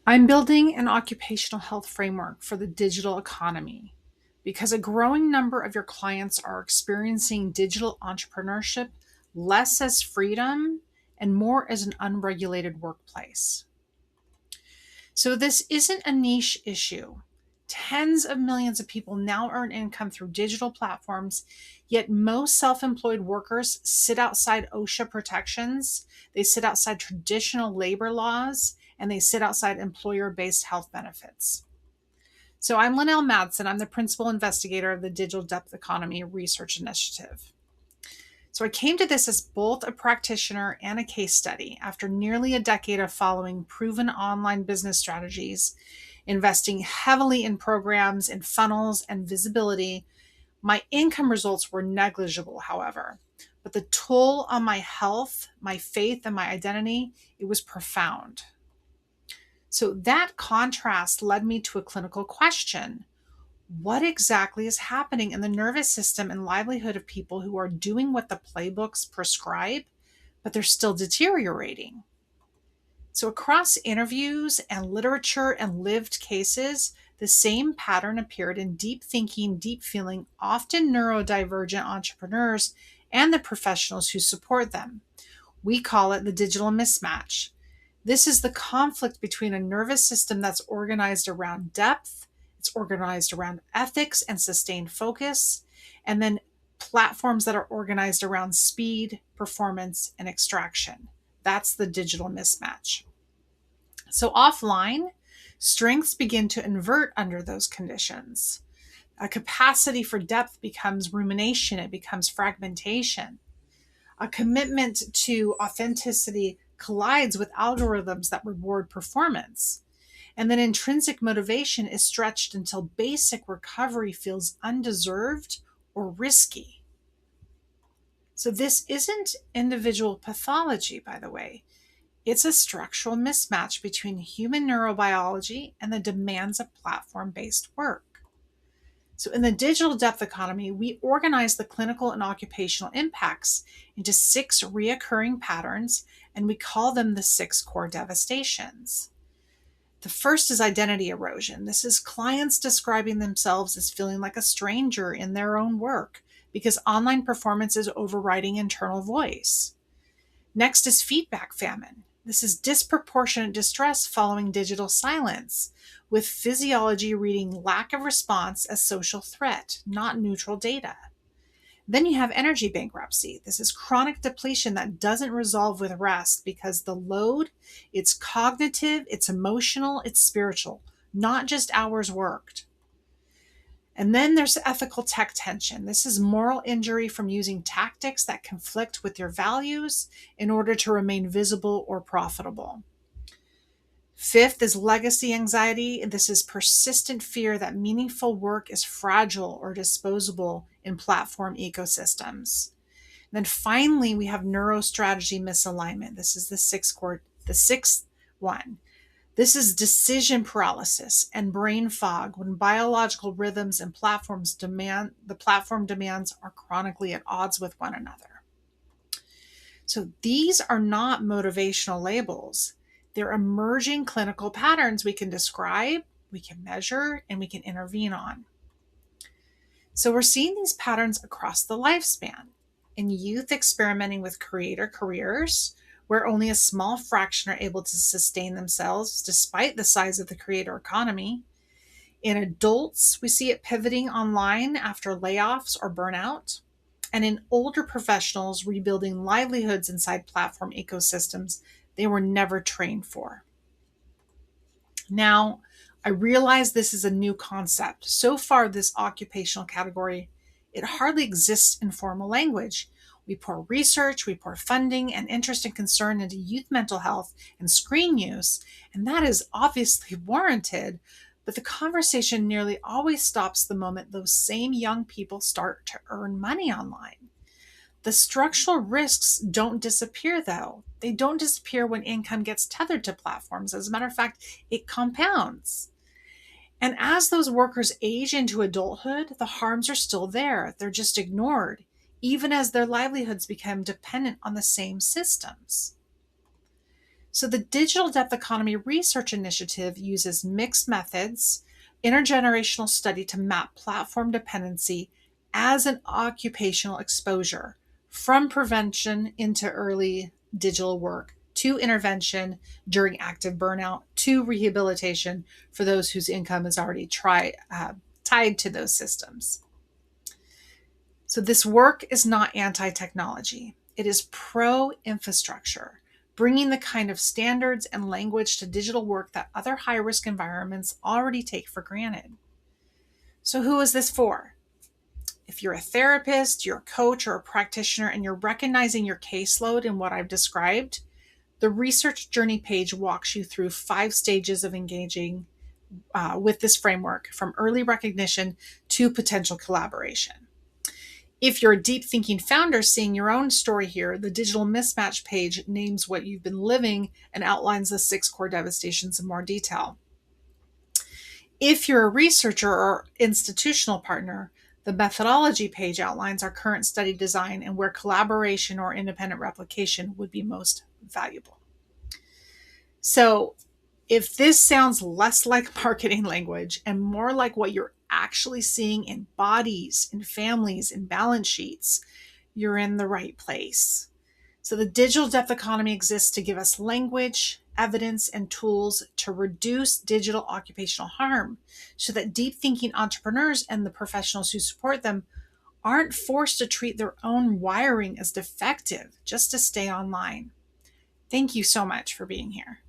I'm building an occupational health framework for the digital economy because a growing number of your clients are experiencing digital entrepreneurship less as freedom and more as an unregulated workplace. So, this isn't a niche issue. Tens of millions of people now earn income through digital platforms, yet most self employed workers sit outside OSHA protections, they sit outside traditional labor laws, and they sit outside employer based health benefits. So, I'm Lonelle Madsen. I'm the principal investigator of the Digital Depth Economy Research Initiative. So I came to this as both a practitioner and a case study after nearly a decade of following proven online business strategies, investing heavily in programs, in funnels, and visibility. My income results were negligible, however, but the toll on my health, my faith, and my identity, it was profound. So that contrast led me to a clinical question. What exactly is happening in the nervous system and livelihood of people who are doing what the playbooks prescribe, but they're still deteriorating? So, across interviews and literature and lived cases, the same pattern appeared in deep thinking, deep feeling, often neurodivergent entrepreneurs and the professionals who support them. We call it the digital mismatch. This is the conflict between a nervous system that's organized around depth, it's organized around ethics and sustained focus, and then platforms that are organized around speed, performance, and extraction. That's the digital mismatch. So offline, strengths begin to invert under those conditions. A capacity for depth becomes rumination, it becomes fragmentation. A commitment to authenticity collides with algorithms that reward performance. And then intrinsic motivation is stretched until basic recovery feels undeserved or risky. So, this isn't individual pathology, by the way. It's a structural mismatch between human neurobiology and the demands of platform based work. So, in the digital depth economy, we organize the clinical and occupational impacts into 6 reoccurring patterns, and we call them the 6 core devastations. The first is identity erosion. This is clients describing themselves as feeling like a stranger in their own work because online performance is overriding internal voice. Next is feedback famine. This is disproportionate distress following digital silence, with physiology reading lack of response as social threat, not neutral data. Then you have energy bankruptcy. This is chronic depletion that doesn't resolve with rest because the load, it's cognitive, it's emotional, it's spiritual, not just hours worked. And then there's ethical tech tension. This is moral injury from using tactics that conflict with your values in order to remain visible or profitable. Fifth is legacy anxiety. This is persistent fear that meaningful work is fragile or disposable in platform ecosystems. And then finally, we have neurostrategy misalignment. This is the sixth one. This is decision paralysis and brain fog when biological rhythms and the platform demands are chronically at odds with one another. So these are not motivational labels. They're emerging clinical patterns we can describe, we can measure, and we can intervene on. So we're seeing these patterns across the lifespan in youth experimenting with creator careers, where only a small fraction are able to sustain themselves despite the size of the creator economy. In adults, we see it pivoting online after layoffs or burnout. And in older professionals, rebuilding livelihoods inside platform ecosystems they were never trained for. Now, I realize this is a new concept. So far, this occupational category, it hardly exists in formal language. We pour research, we pour funding and interest and concern into youth mental health and screen use, and that is obviously warranted, but the conversation nearly always stops the moment those same young people start to earn money online. The structural risks don't disappear, though. They don't disappear when income gets tethered to platforms. As a matter of fact, it compounds. And as those workers age into adulthood, the harms are still there. They're just ignored, even as their livelihoods become dependent on the same systems. So the Digital Depth Economy Research Initiative uses mixed methods, intergenerational study to map platform dependency as an occupational exposure from prevention into early digital work to intervention during active burnout to rehabilitation for those whose income is already tied to those systems. So this work is not anti-technology. It is pro-infrastructure, bringing the kind of standards and language to digital work that other high-risk environments already take for granted. So who is this for? If you're a therapist, you're a coach, or a practitioner, and you're recognizing your caseload in what I've described, the research journey page walks you through 5 stages of engaging with this framework, from early recognition to potential collaboration. If you're a deep thinking founder seeing your own story here, the Digital Mismatch page names what you've been living and outlines the 6 core devastations in more detail. If you're a researcher or institutional partner, the methodology page outlines our current study design and where collaboration or independent replication would be most valuable. So, if this sounds less like marketing language and more like what you're actually seeing in bodies, in families, in balance sheets, you're in the right place. So the digital depth economy exists to give us language, evidence, and tools to reduce digital occupational harm so that deep thinking entrepreneurs and the professionals who support them aren't forced to treat their own wiring as defective just to stay online. Thank you so much for being here.